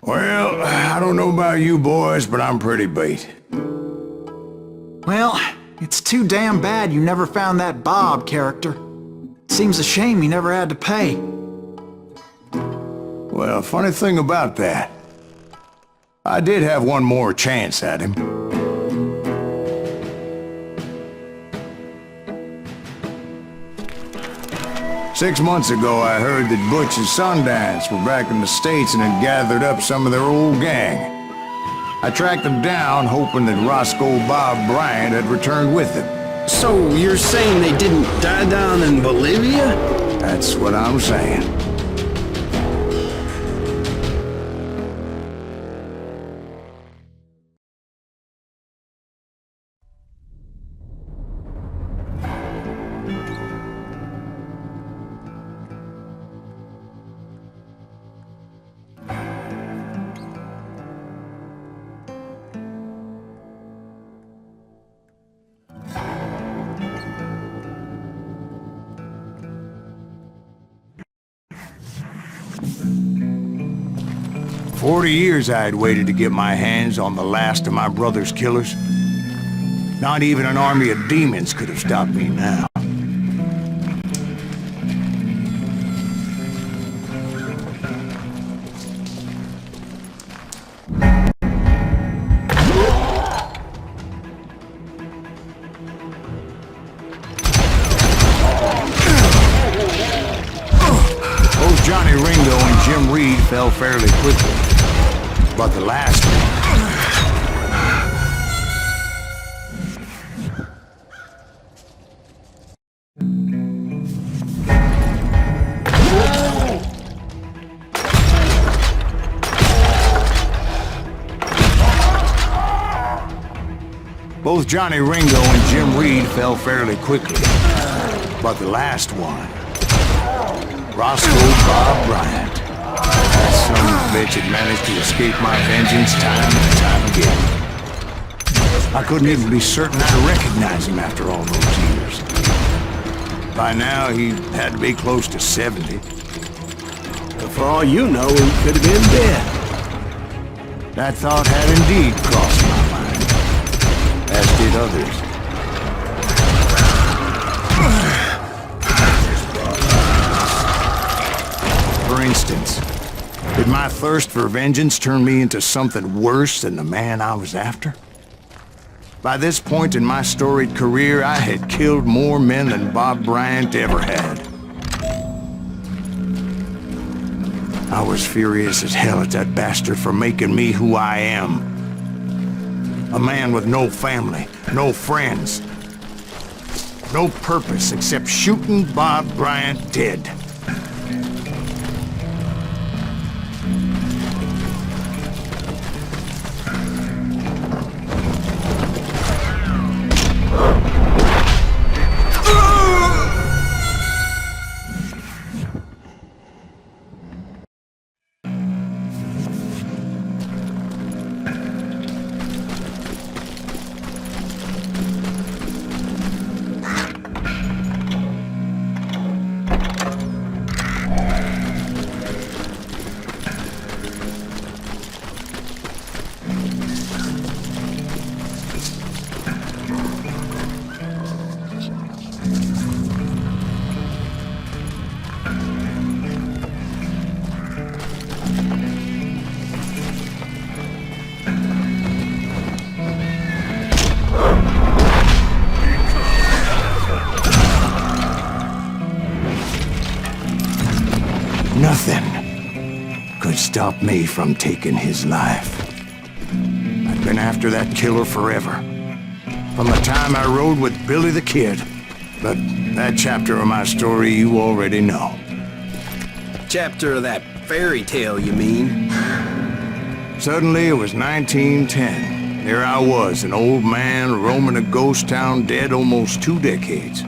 Well, I don't know about you boys, but I'm pretty beat. Well, it's too damn bad you never found that Bob character. Seems a shame you never had to pay. Well, funny thing about that, I did have one more chance at him. Six months ago, I heard that Butch and Sundance were back in the States and had gathered up some of their old gang. I tracked them down, hoping that Roscoe Bob Bryant had returned with them. So you're saying they didn't die down in Bolivia? That's what I'm saying. 40 years I had waited to get my hands on the last of my brother's killers. Not even an army of demons could have stopped me now. Both Johnny Ringo and Jim Reed fell fairly quickly. But the last one... Both Johnny Ringo and Jim Reed fell fairly quickly. But the last one... Roscoe Bob Bryant. That son of a bitch had managed to escape my vengeance time and time again. I couldn't even be certain I'd recognize him after all those years. By now, he had to be close to 70. But for all you know, he could have been dead. That thought had indeed crossed my mind, as did others. For instance, did my thirst for vengeance turn me into something worse than the man I was after? By this point in my storied career, I had killed more men than Bob Bryant ever had. I was furious as hell at that bastard for making me who I am. A man with no family, no friends, no purpose except shooting Bob Bryant dead. Nothing could stop me from taking his life. I've been after that killer forever. From the time I rode with Billy the Kid. But that chapter of my story you already know. Chapter of that fairy tale, you mean? Suddenly it was 1910. There I was, an old man roaming a ghost town dead almost 2 decades.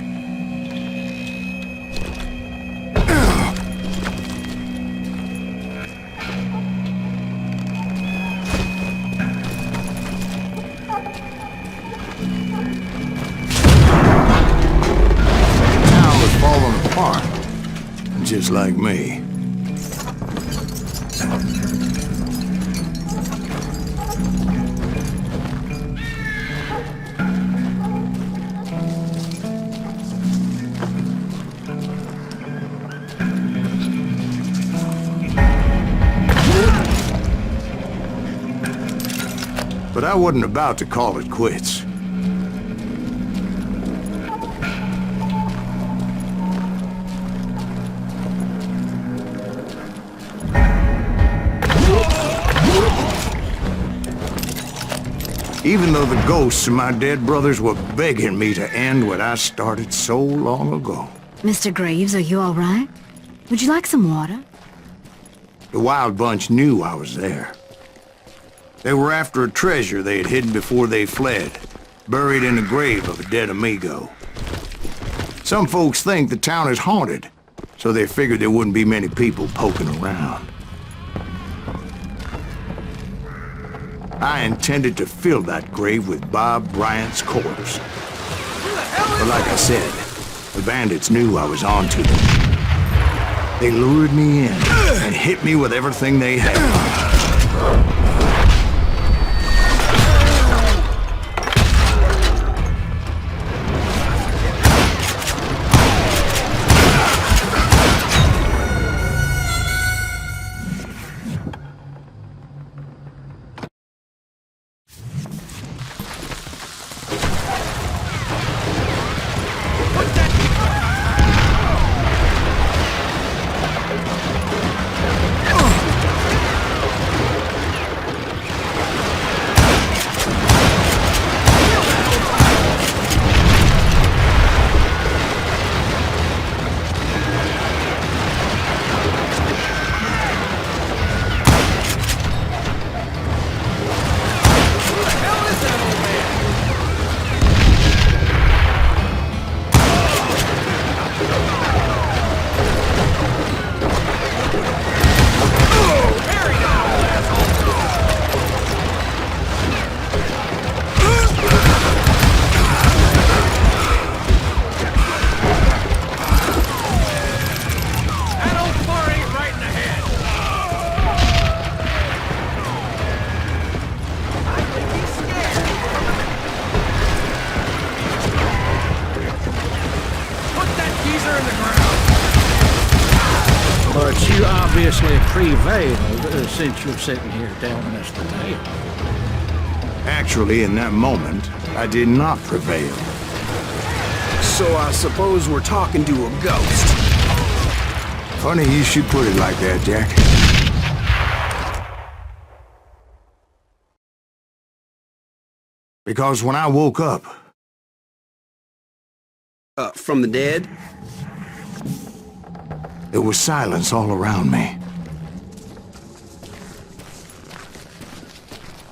Just like me. But I wasn't about to call it quits. Even though the ghosts of my dead brothers were begging me to end what I started so long ago. Mr. Graves, are you all right? Would you like some water? The Wild Bunch knew I was there. They were after a treasure they had hidden before they fled, buried in the grave of a dead amigo. Some folks think the town is haunted, so they figured there wouldn't be many people poking around. I intended to fill that grave with Bob Bryant's corpse. But like I said, the bandits knew I was onto them. They lured me in and hit me with everything they had. But you obviously prevailed since you're sitting here telling us the tale. Actually, in that moment, I did not prevail. So I suppose we're talking to a ghost. Funny you should put it like that, Jack. Because when I woke up... From the dead? There was silence all around me.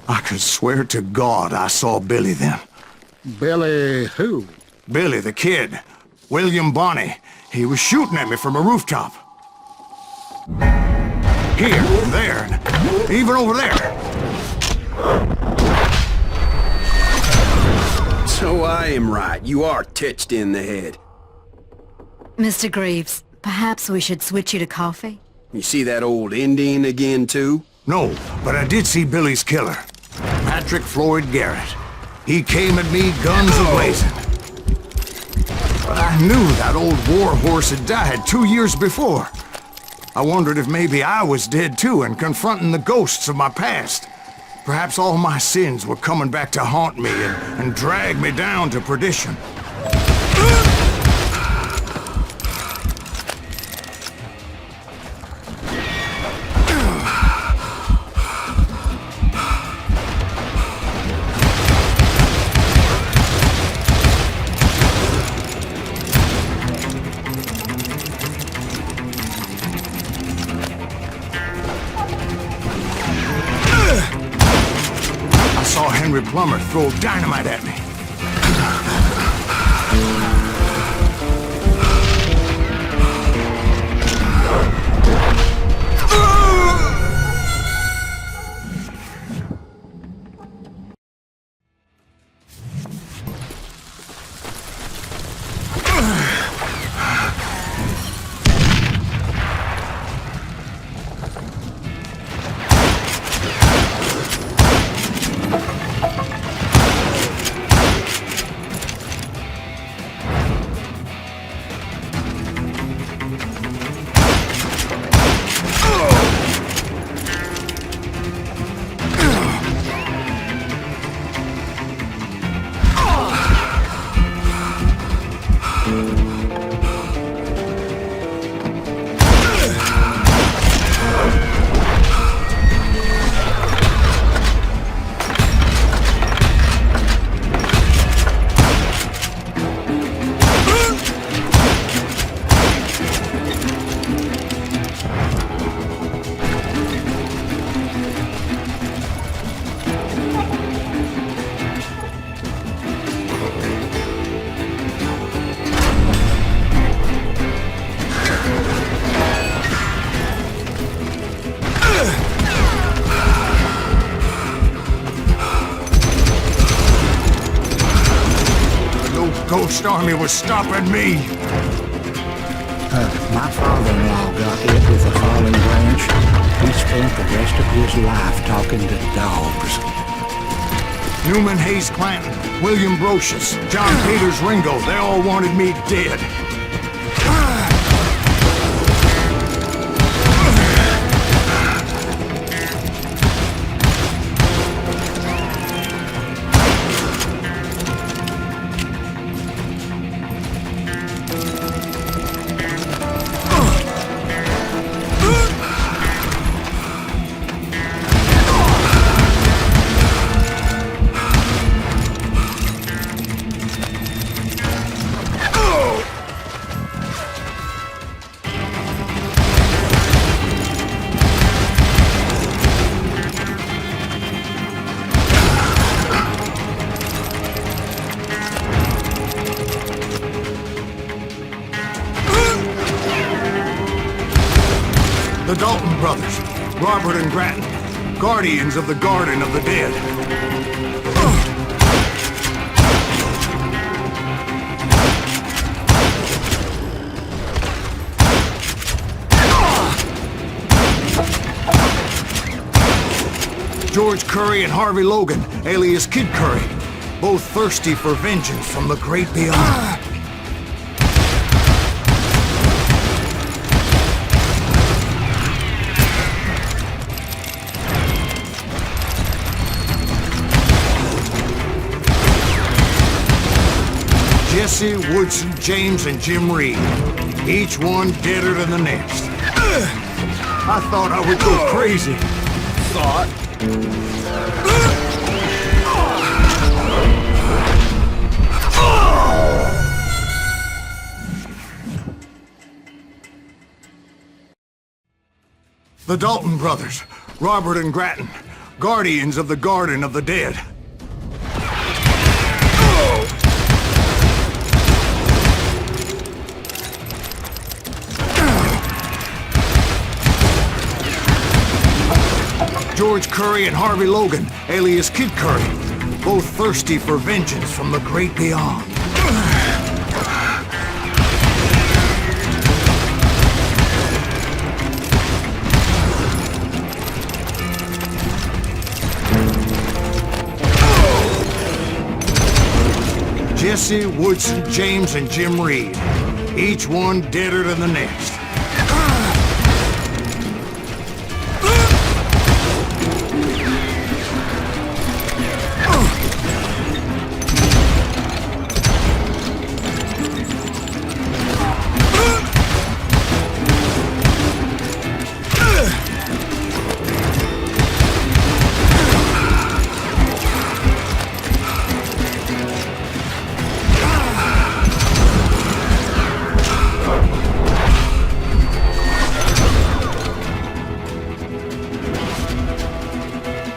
I could swear to God I saw Billy then. Billy who? Billy, the kid. William Bonney. He was shooting at me from a rooftop. Here, there, and even over there. So I am right. You are touched in the head. Mr. Graves, perhaps we should switch you to coffee? You see that old Indian again, too? No, but I did see Billy's killer. Patrick Floyd Garrett. He came at me guns a-blazing. But I knew that old war horse had died 2 years before. I wondered if maybe I was dead too and confronting the ghosts of my past. Perhaps all my sins were coming back to haunt me and drag me down to perdition. I saw Henry Plummer throw dynamite at me. ghost army was stopping me. My father-in-law got hit with a falling branch. He spent the rest of his life talking to dogs. Newman Hayes Clanton, William Brocious, John Peters Ringo, they all wanted me dead. The Dalton brothers, Robert and Grattan, guardians of the Garden of the Dead. George Curry and Harvey Logan, alias Kid Curry, both thirsty for vengeance from the great beyond. Jesse, Woodson, James, and Jim Reed. Each one deader than the next. I thought I would go crazy. The Dalton brothers, Robert and Grattan, guardians of the Garden of the Dead. George Curry and Harvey Logan, alias Kid Curry, both thirsty for vengeance from the great beyond. Jesse, Woodson, James, and Jim Reed, each one deader than the next.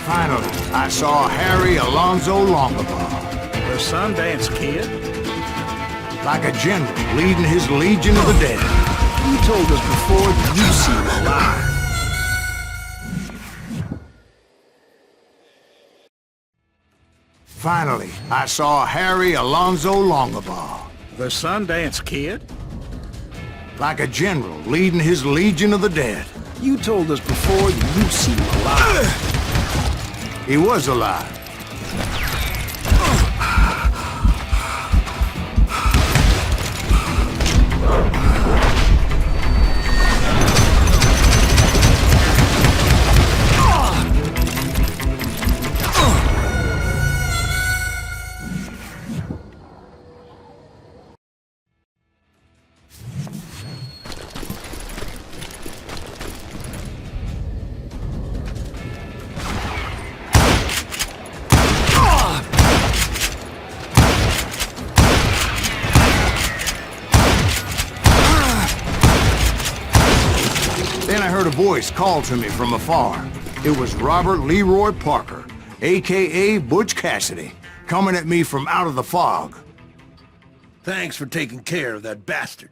Finally, I saw Harry Alonzo Longabaugh. The Sundance Kid? Like a general leading his legion of the dead. You told us before that you see him alive. Finally, I saw Harry Alonzo Longabaugh. The Sundance Kid? Like a general leading his legion of the dead. You told us before that you see him alive. He was alive. Then I heard a voice call to me from afar. It was Robert Leroy Parker, a.k.a. Butch Cassidy, coming at me from out of the fog. Thanks for taking care of that bastard.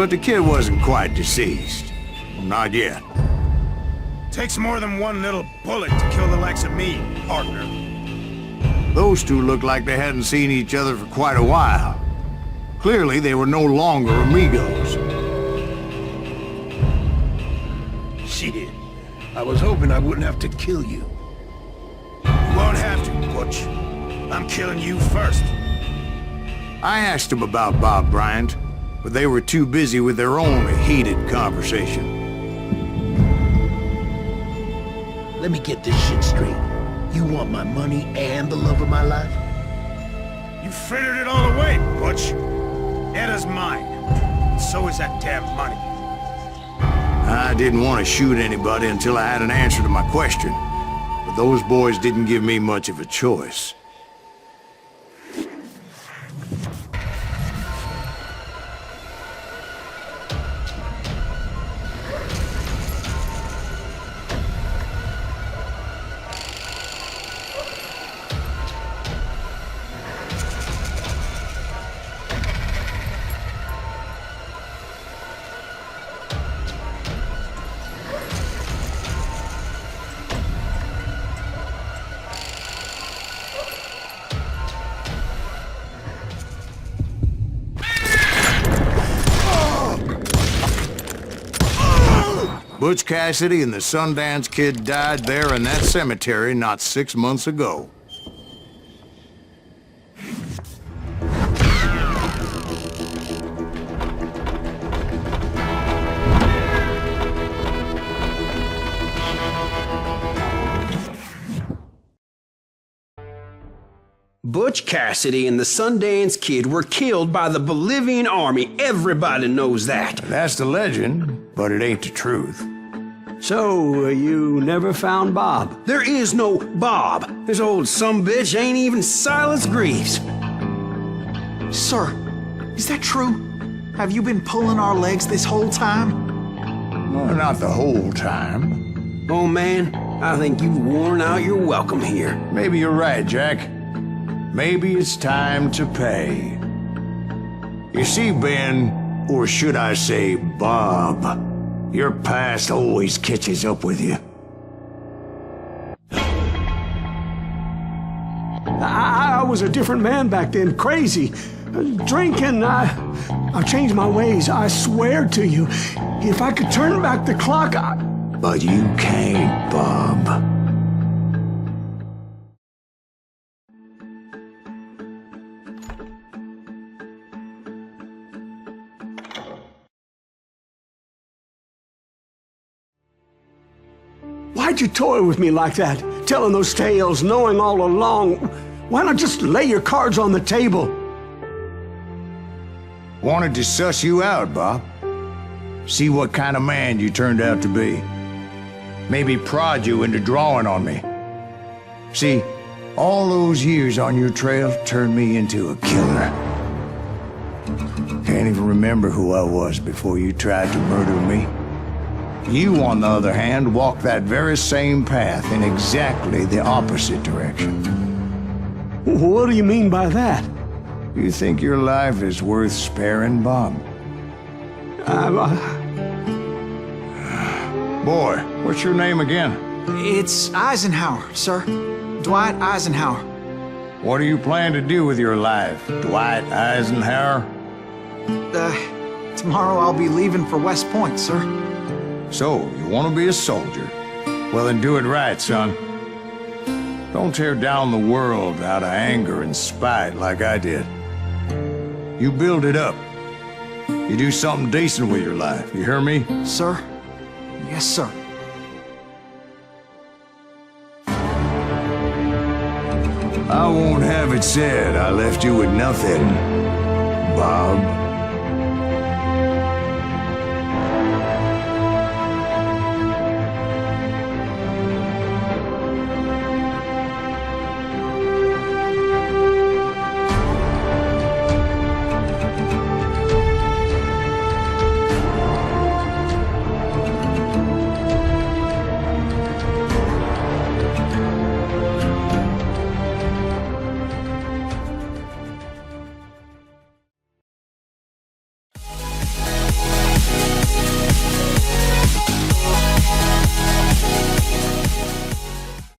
but the kid wasn't quite deceased. Not yet. Takes more than one little bullet to kill the likes of me, partner. Those two looked like they hadn't seen each other for quite a while. Clearly, they were no longer amigos. Shit. I was hoping I wouldn't have to kill you. You won't have to, Butch. I'm killing you first. I asked them about Bob Bryant, but they were too busy with their own heated conversation. Let me get this shit straight. You want my money and the love of my life? You frittered it all away, Butch. Edda's mine. So is that damn money. I didn't want to shoot anybody until I had an answer to my question, but those boys didn't give me much of a choice. Butch Cassidy and the Sundance Kid died there in that cemetery not 6 months ago. Butch Cassidy and the Sundance Kid were killed by the Bolivian army. Everybody knows that. That's the legend, but it ain't the truth. So, you never found Bob? There is no Bob. This old sumbitch ain't even Silas Greaves. Sir, is that true? Have you been pulling our legs this whole time? Well, not the whole time. Oh man, I think you've worn out your welcome here. Maybe you're right, Jack. Maybe it's time to pay. You see, Ben, or should I say Bob, your past always catches up with you. I was a different man back then, crazy. Drinking, I've changed my ways, I swear to you. If I could turn back the clock, But you can't, Bob. Why'd you toy with me like that? Telling those tales, knowing all along. Why not just lay your cards on the table? Wanted to suss you out, Bob. See what kind of man you turned out to be. Maybe prod you into drawing on me. See, all those years on your trail turned me into a killer. Can't even remember who I was before you tried to murder me. You, on the other hand, walked that very same path in exactly the opposite direction. What do you mean by that? You think your life is worth sparing, Bob? Boy, what's your name again? It's Eisenhower, sir. Dwight Eisenhower. What do you plan to do with your life, Dwight Eisenhower? Tomorrow I'll be leaving for West Point, sir. So, you want to be a soldier? Well, then do it right, son. Don't tear down the world out of anger and spite like I did. You build it up. You do something decent with your life, you hear me? Sir? Yes, sir. I won't have it said I left you with nothing, Bob.